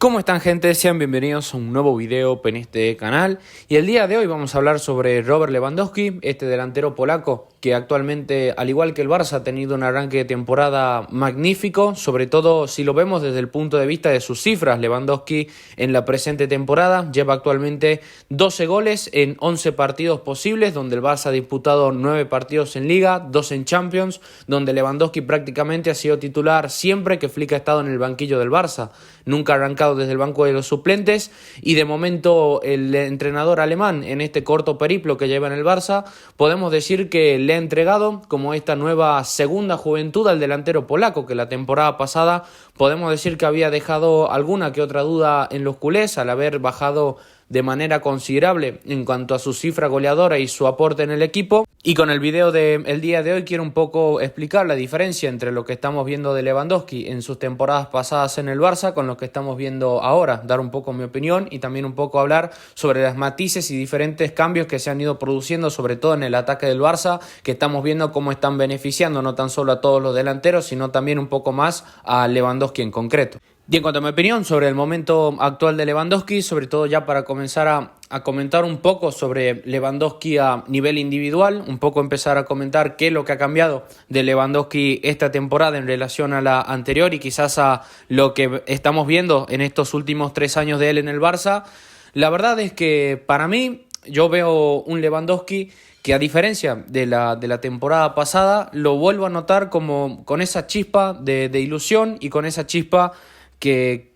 ¿Cómo están, gente? Sean bienvenidos a un nuevo video en este canal. Y el día de hoy vamos a hablar sobre Robert Lewandowski, este delantero polaco que actualmente, al igual que el Barça, ha tenido un arranque de temporada magnífico, sobre todo si lo vemos desde el punto de vista de sus cifras. Lewandowski en la presente temporada lleva actualmente 12 goles en 11 partidos posibles, donde el Barça ha disputado 9 partidos en Liga, 2 en Champions, donde Lewandowski prácticamente ha sido titular siempre que Flick ha estado en el banquillo del Barça. Nunca ha arrancado desde el banco de los suplentes y de momento el entrenador alemán, en este corto periplo que lleva en el Barça, podemos decir que le ha entregado como esta nueva segunda juventud al delantero polaco, que la temporada pasada podemos decir que había dejado alguna que otra duda en los culés al haber bajado de manera considerable en cuanto a su cifra goleadora y su aporte en el equipo. Y con el video del día de hoy quiero un poco explicar la diferencia entre lo que estamos viendo de Lewandowski en sus temporadas pasadas en el Barça con lo que estamos viendo ahora, dar un poco mi opinión y también un poco hablar sobre las matices y diferentes cambios que se han ido produciendo, sobre todo en el ataque del Barça, que estamos viendo cómo están beneficiando no tan solo a todos los delanteros, sino también un poco más a Lewandowski en concreto. Y en cuanto a mi opinión sobre el momento actual de Lewandowski, sobre todo ya para comenzar a comentar un poco sobre Lewandowski a nivel individual, un poco empezar a comentar qué es lo que ha cambiado de Lewandowski esta temporada en relación a la anterior y quizás a lo que estamos viendo en estos últimos 3 años de él en el Barça. La verdad es que para mí yo veo un Lewandowski que, a diferencia de la temporada pasada, lo vuelvo a notar como con esa chispa de ilusión y con esa chispa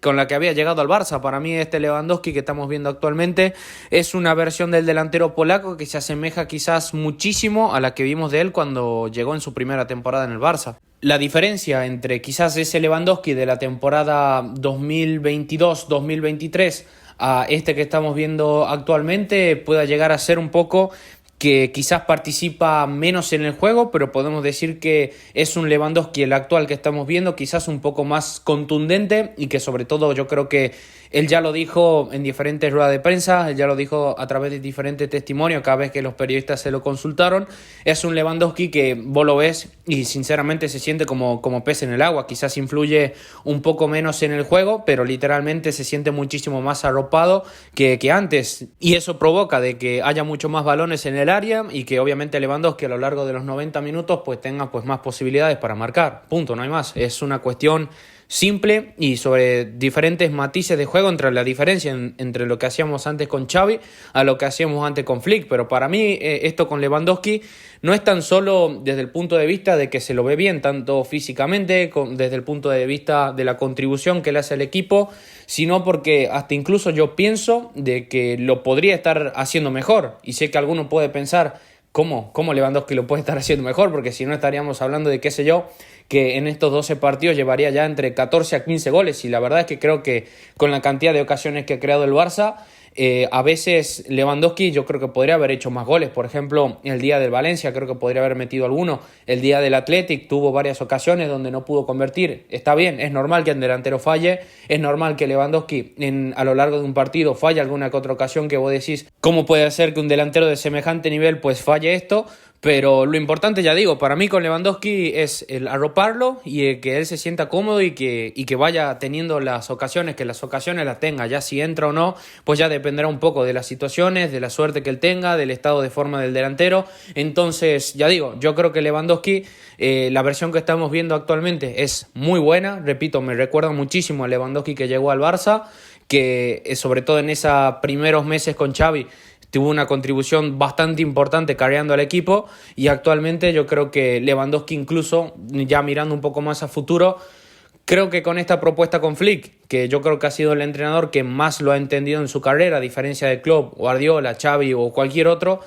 con la que había llegado al Barça. Para mí este Lewandowski que estamos viendo actualmente es una versión del delantero polaco que se asemeja quizás muchísimo a la que vimos de él cuando llegó en su primera temporada en el Barça. La diferencia entre quizás ese Lewandowski de la temporada 2022-2023 a este que estamos viendo actualmente pueda llegar a ser un poco que quizás participa menos en el juego, pero podemos decir que es un Lewandowski, el actual que estamos viendo, quizás un poco más contundente y que sobre todo yo creo que él ya lo dijo en diferentes ruedas de prensa, él ya lo dijo a través de diferentes testimonios cada vez que los periodistas se lo consultaron. Es un Lewandowski que vos lo ves y sinceramente se siente como pez en el agua. Quizás influye un poco menos en el juego, pero literalmente se siente muchísimo más arropado que antes. Y eso provoca de que haya mucho más balones en el área y que obviamente Lewandowski a lo largo de los 90 minutos pues tenga pues más posibilidades para marcar. Punto, no hay más. Es una cuestión simple y sobre diferentes matices de juego entre la diferencia entre lo que hacíamos antes con Xavi a lo que hacíamos antes con Flick. Pero para mí esto con Lewandowski no es tan solo desde el punto de vista de que se lo ve bien, tanto físicamente, desde el punto de vista de la contribución que le hace al equipo, sino porque hasta incluso yo pienso de que lo podría estar haciendo mejor. Y sé que alguno puede pensar, ¿cómo Lewandowski lo puede estar haciendo mejor? Porque si no estaríamos hablando de, qué sé yo, que en estos 12 partidos llevaría ya entre 14 a 15 goles. Y la verdad es que creo que con la cantidad de ocasiones que ha creado el Barça, a veces Lewandowski yo creo que podría haber hecho más goles. Por ejemplo, el día del Valencia creo que podría haber metido alguno. El día del Athletic tuvo varias ocasiones donde no pudo convertir. Está bien, es normal que el delantero falle, es normal que Lewandowski a lo largo de un partido falle alguna que otra ocasión que vos decís, ¿cómo puede ser que un delantero de semejante nivel pues falle esto? Pero lo importante, ya digo, para mí con Lewandowski es el arroparlo y que él se sienta cómodo y que vaya teniendo las ocasiones, que las ocasiones las tenga. Ya si entra o no, pues ya dependerá un poco de las situaciones, de la suerte que él tenga, del estado de forma del delantero. Entonces, ya digo, yo creo que Lewandowski, la versión que estamos viendo actualmente es muy buena. Repito, me recuerda muchísimo a Lewandowski que llegó al Barça, que sobre todo en esos primeros meses con Xavi tuvo una contribución bastante importante cargando al equipo, y actualmente yo creo que Lewandowski, incluso ya mirando un poco más a futuro, creo que con esta propuesta con Flick, que yo creo que ha sido el entrenador que más lo ha entendido en su carrera, a diferencia de Klopp, Guardiola, Xavi o cualquier otro,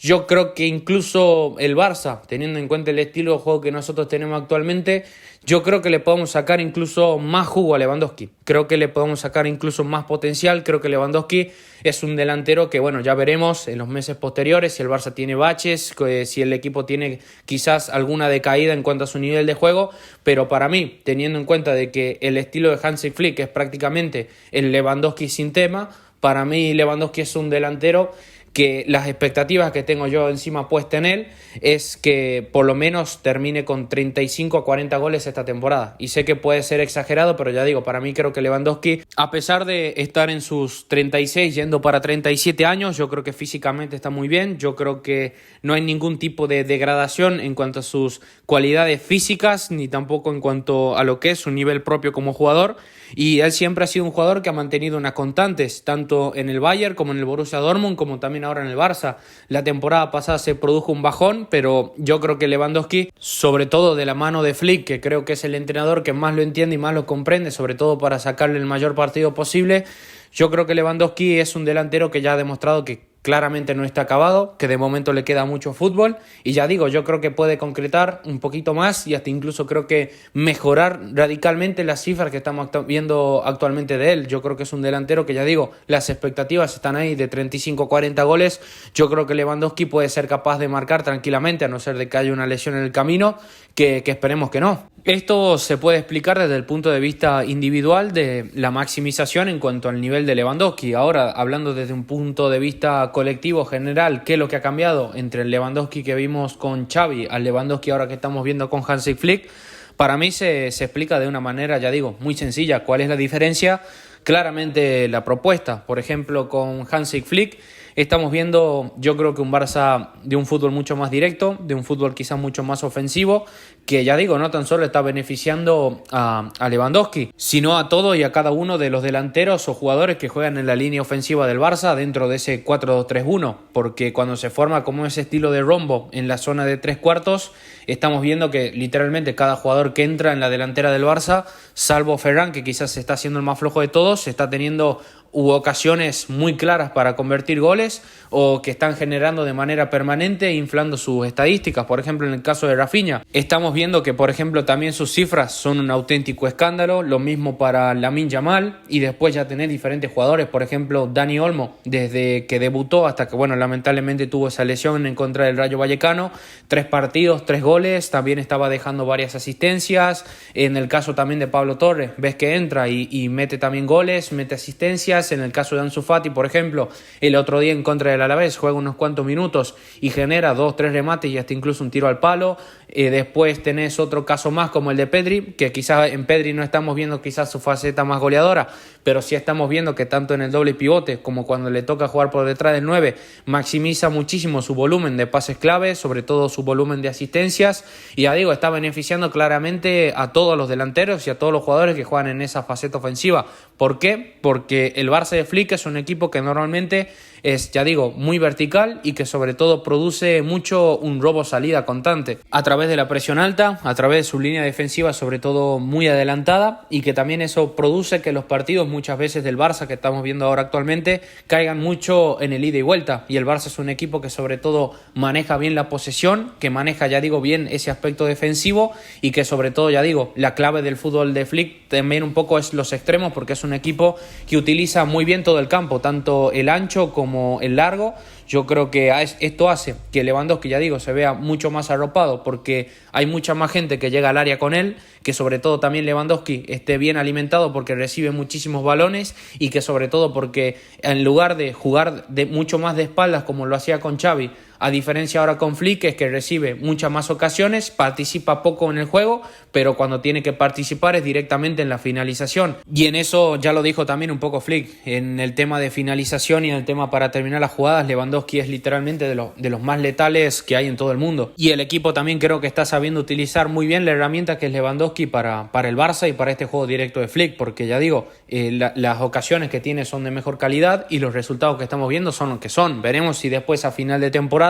yo creo que incluso el Barça, teniendo en cuenta el estilo de juego que nosotros tenemos actualmente, yo creo que le podemos sacar incluso más jugo a Lewandowski. Creo que le podemos sacar incluso más potencial. Creo que Lewandowski es un delantero que, bueno, ya veremos en los meses posteriores si el Barça tiene baches, si el equipo tiene quizás alguna decaída en cuanto a su nivel de juego. Pero para mí, teniendo en cuenta de que el estilo de Hansi Flick es prácticamente el Lewandowski sin tema, para mí Lewandowski es un delantero que las expectativas que tengo yo encima puesta en él es que por lo menos termine con 35 a 40 goles esta temporada. Y sé que puede ser exagerado, pero ya digo, para mí creo que Lewandowski, a pesar de estar en sus 36, yendo para 37 años, yo creo que físicamente está muy bien. Yo creo que no hay ningún tipo de degradación en cuanto a sus cualidades físicas, ni tampoco en cuanto a lo que es su nivel propio como jugador. Y él siempre ha sido un jugador que ha mantenido unas constantes, tanto en el Bayern como en el Borussia Dortmund, como también ahora en el Barça. La temporada pasada se produjo un bajón, pero yo creo que Lewandowski, sobre todo de la mano de Flick, que creo que es el entrenador que más lo entiende y más lo comprende, sobre todo para sacarle el mayor partido posible, yo creo que Lewandowski es un delantero que ya ha demostrado que claramente no está acabado, que de momento le queda mucho fútbol y ya digo, yo creo que puede concretar un poquito más y hasta incluso creo que mejorar radicalmente las cifras que estamos viendo actualmente de él. Yo creo que es un delantero que ya digo, las expectativas están ahí de 35-40 goles. Yo creo que Lewandowski puede ser capaz de marcar tranquilamente, a no ser de que haya una lesión en el camino, que esperemos que no. Esto se puede explicar desde el punto de vista individual de la maximización en cuanto al nivel de Lewandowski. Ahora, hablando desde un punto de vista colectivo general, ¿qué es lo que ha cambiado entre el Lewandowski que vimos con Xavi al Lewandowski ahora que estamos viendo con Hansi Flick? Para mí se explica de una manera, ya digo, muy sencilla. ¿Cuál es la diferencia? Claramente la propuesta. Por ejemplo, con Hansi Flick estamos viendo, yo creo que un Barça de un fútbol mucho más directo, de un fútbol quizás mucho más ofensivo, que ya digo, no tan solo está beneficiando a Lewandowski, sino a todo y a cada uno de los delanteros o jugadores que juegan en la línea ofensiva del Barça dentro de ese 4-2-3-1, porque cuando se forma como ese estilo de rombo en la zona de tres cuartos, estamos viendo que literalmente cada jugador que entra en la delantera del Barça, salvo Ferran, que quizás está siendo el más flojo de todos, está teniendo ocasiones muy claras para convertir goles o que están generando de manera permanente e inflando sus estadísticas. Por ejemplo, en el caso de Rafinha, estamos viendo que, por ejemplo, también sus cifras son un auténtico escándalo. Lo mismo para Lamine Yamal, y después ya tener diferentes jugadores. Por ejemplo, Dani Olmo, desde que debutó hasta que, bueno, lamentablemente tuvo esa lesión en contra del Rayo Vallecano, 3 partidos, 3 goles, también estaba dejando varias asistencias. En el caso también de Pablo Torres, ves que entra y mete también goles, mete asistencias. En el caso de Ansu Fati, por ejemplo, el otro día en contra del Alavés juega unos cuantos minutos y genera 2-3 remates y hasta incluso un tiro al palo. Después tenés otro caso más como el de Pedri, que quizás en Pedri no estamos viendo quizás su faceta más goleadora, pero sí estamos viendo que tanto en el doble pivote como cuando le toca jugar por detrás del 9, maximiza muchísimo su volumen de pases claves, sobre todo su volumen de asistencias, y ya digo, está beneficiando claramente a todos los delanteros y a todos los jugadores que juegan en esa faceta ofensiva. ¿Por qué? Porque el Barça de Flick es un equipo que normalmente es, ya digo, muy vertical y que sobre todo produce mucho un robo-salida constante a través de la presión alta, a través de su línea defensiva sobre todo muy adelantada, y que también eso produce que los partidos muchas veces del Barça que estamos viendo ahora actualmente caigan mucho en el ida y vuelta, y el Barça es un equipo que sobre todo maneja bien la posesión, que maneja, ya digo, bien ese aspecto defensivo, y que sobre todo, ya digo, la clave del fútbol de Flick también un poco es los extremos, porque es un equipo que utiliza muy bien todo el campo, tanto el ancho como el largo. Yo creo que esto hace que Lewandowski, ya digo, se vea mucho más arropado, porque hay mucha más gente que llega al área con él, que sobre todo también Lewandowski esté bien alimentado porque recibe muchísimos balones, y que sobre todo porque en lugar de jugar mucho más de espaldas como lo hacía con Xavi, a diferencia ahora con Flick, es que recibe muchas más ocasiones, participa poco en el juego, pero cuando tiene que participar es directamente en la finalización. Y en eso ya lo dijo también un poco Flick, en el tema de finalización y en el tema para terminar las jugadas, Lewandowski es literalmente de los más letales que hay en todo el mundo. Y el equipo también creo que está sabiendo utilizar muy bien la herramienta que es Lewandowski para el Barça y para este juego directo de Flick, porque ya digo, las ocasiones que tiene son de mejor calidad y los resultados que estamos viendo son los que son. Veremos si después a final de temporada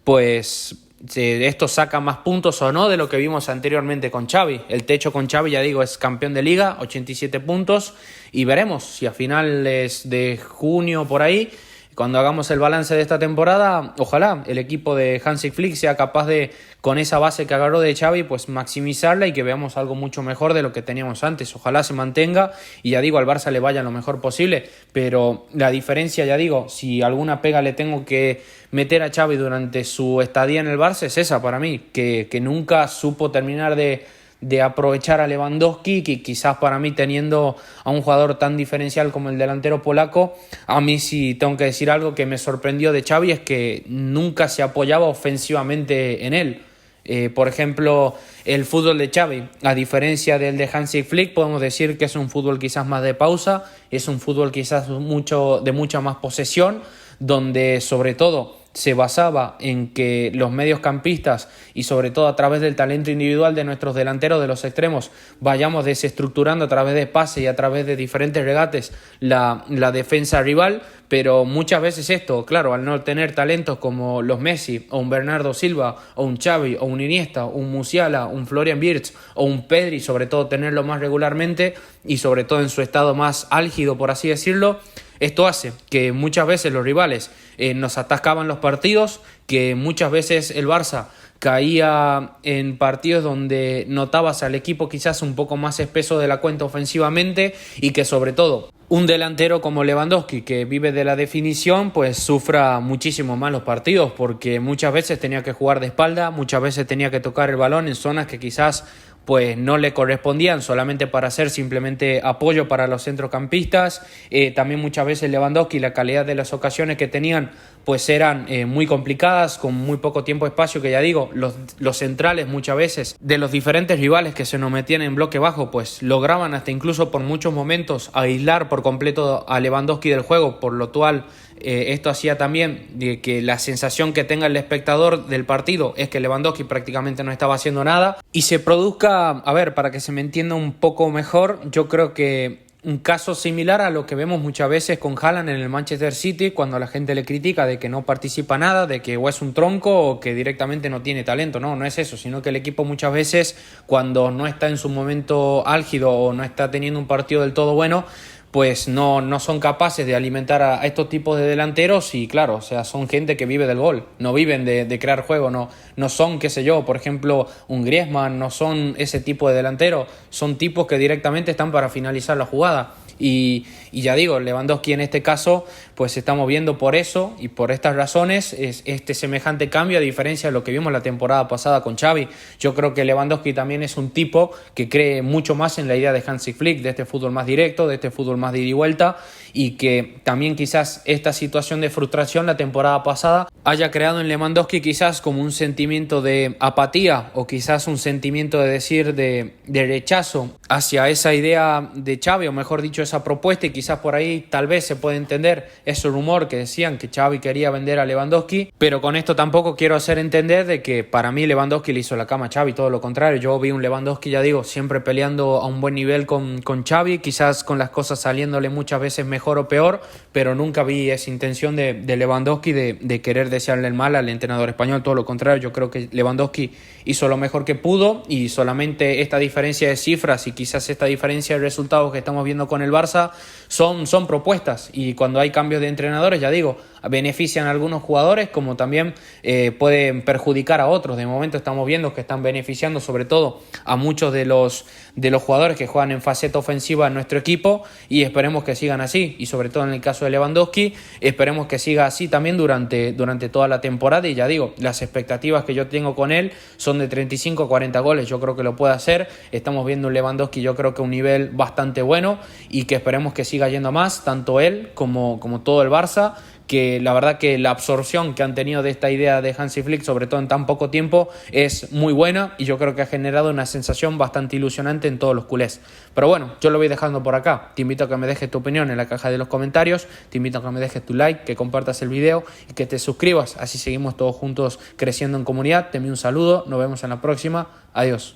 pues esto saca más puntos o no de lo que vimos anteriormente con Xavi. El techo con Xavi, ya digo, es campeón de liga, 87 puntos, y veremos si a finales de junio por ahí, cuando hagamos el balance de esta temporada, ojalá el equipo de Hansi Flick sea capaz de, con esa base que agarró de Xavi, pues maximizarla y que veamos algo mucho mejor de lo que teníamos antes. Ojalá se mantenga y, ya digo, al Barça le vaya lo mejor posible, pero la diferencia, ya digo, si alguna pega le tengo que meter a Xavi durante su estadía en el Barça, es esa para mí, que nunca supo terminar de de aprovechar a Lewandowski, que quizás para mí, teniendo a un jugador tan diferencial como el delantero polaco, a mí sí tengo que decir algo que me sorprendió de Xavi, es que nunca se apoyaba ofensivamente en él. Por ejemplo, el fútbol de Xavi, a diferencia del de Hansi Flick, podemos decir que es un fútbol quizás más de pausa, es un fútbol quizás de mucha más posesión, donde sobre todo se basaba en que los mediocampistas y sobre todo a través del talento individual de nuestros delanteros, de los extremos, vayamos desestructurando a través de pases y a través de diferentes regates la defensa rival. Pero muchas veces esto, claro, al no tener talentos como los Messi o un Bernardo Silva o un Xavi o un Iniesta, un Musiala, un Florian Wirtz o un Pedri, sobre todo tenerlo más regularmente y sobre todo en su estado más álgido, por así decirlo, esto hace que muchas veces los rivales nos atascaban los partidos, que muchas veces el Barça caía en partidos donde notabas al equipo quizás un poco más espeso de la cuenta ofensivamente, y que sobre todo un delantero como Lewandowski, que vive de la definición, pues sufra muchísimo más los partidos, porque muchas veces tenía que jugar de espalda, muchas veces tenía que tocar el balón en zonas que quizás pues no le correspondían, solamente para ser simplemente apoyo para los centrocampistas. También muchas veces Lewandowski, la calidad de las ocasiones que tenían pues eran muy complicadas, con muy poco tiempo de espacio, que ya digo, los centrales muchas veces de los diferentes rivales que se nos metían en bloque bajo, pues lograban hasta incluso por muchos momentos aislar por completo a Lewandowski del juego, por lo cual esto hacía también de que la sensación que tenga el espectador del partido es que Lewandowski prácticamente no estaba haciendo nada, y se produzca, a ver, para que se me entienda un poco mejor, yo creo que un caso similar a lo que vemos muchas veces con Haaland en el Manchester City, cuando la gente le critica de que no participa nada, de que o es un tronco o que directamente no tiene talento. No es eso, sino que el equipo muchas veces, cuando no está en su momento álgido o no está teniendo un partido del todo bueno, pues no son capaces de alimentar a estos tipos de delanteros. Y claro, o sea, son gente que vive del gol, no viven de crear juego, no son, qué sé yo, por ejemplo, un Griezmann, no son ese tipo de delantero, son tipos que directamente están para finalizar la jugada. Y ya digo, Lewandowski en este caso, pues estamos viendo por eso y por estas razones es este semejante cambio, a diferencia de lo que vimos la temporada pasada con Xavi. Yo creo que Lewandowski también es un tipo que cree mucho más en la idea de Hansi Flick, de este fútbol más directo, de este fútbol más de ida y vuelta, y que también quizás esta situación de frustración la temporada pasada haya creado en Lewandowski quizás como un sentimiento de apatía, o quizás un sentimiento de decir de rechazo hacia esa idea de Xavi, o mejor dicho, esa propuesta, y quizás por ahí tal vez se puede entender ese rumor que decían que Xavi quería vender a Lewandowski. Pero con esto tampoco quiero hacer entender de que para mí Lewandowski le hizo la cama a Xavi, todo lo contrario. Yo vi un Lewandowski, ya digo, siempre peleando a un buen nivel con Xavi, quizás con las cosas saliéndole muchas veces mejor o peor, pero nunca vi esa intención de Lewandowski de querer desearle el mal al entrenador español. Todo lo contrario, yo creo que Lewandowski hizo lo mejor que pudo, y solamente esta diferencia de cifras y quizás esta diferencia de resultados que estamos viendo con el Barça son propuestas, y cuando hay cambios de entrenadores, ya digo, benefician a algunos jugadores como también pueden perjudicar a otros. De momento estamos viendo que están beneficiando sobre todo a muchos de los jugadores que juegan en faceta ofensiva en nuestro equipo, y esperemos que sigan así, y sobre todo en el caso de Lewandowski esperemos que siga así también durante toda la temporada. Y ya digo, las expectativas que yo tengo con él son de 35 a 40 goles, yo creo que lo puede hacer. Estamos viendo un Lewandowski, yo creo que a un nivel bastante bueno, y que esperemos que siga yendo más, tanto él como todo el Barça, que la verdad que la absorción que han tenido de esta idea de Hansi Flick, sobre todo en tan poco tiempo, es muy buena, y yo creo que ha generado una sensación bastante ilusionante en todos los culés. Pero bueno, yo lo voy dejando por acá. Te invito a que me dejes tu opinión en la caja de los comentarios, te invito a que me dejes tu like, que compartas el video y que te suscribas, así seguimos todos juntos creciendo en comunidad. Te envío un saludo, nos vemos en la próxima, adiós.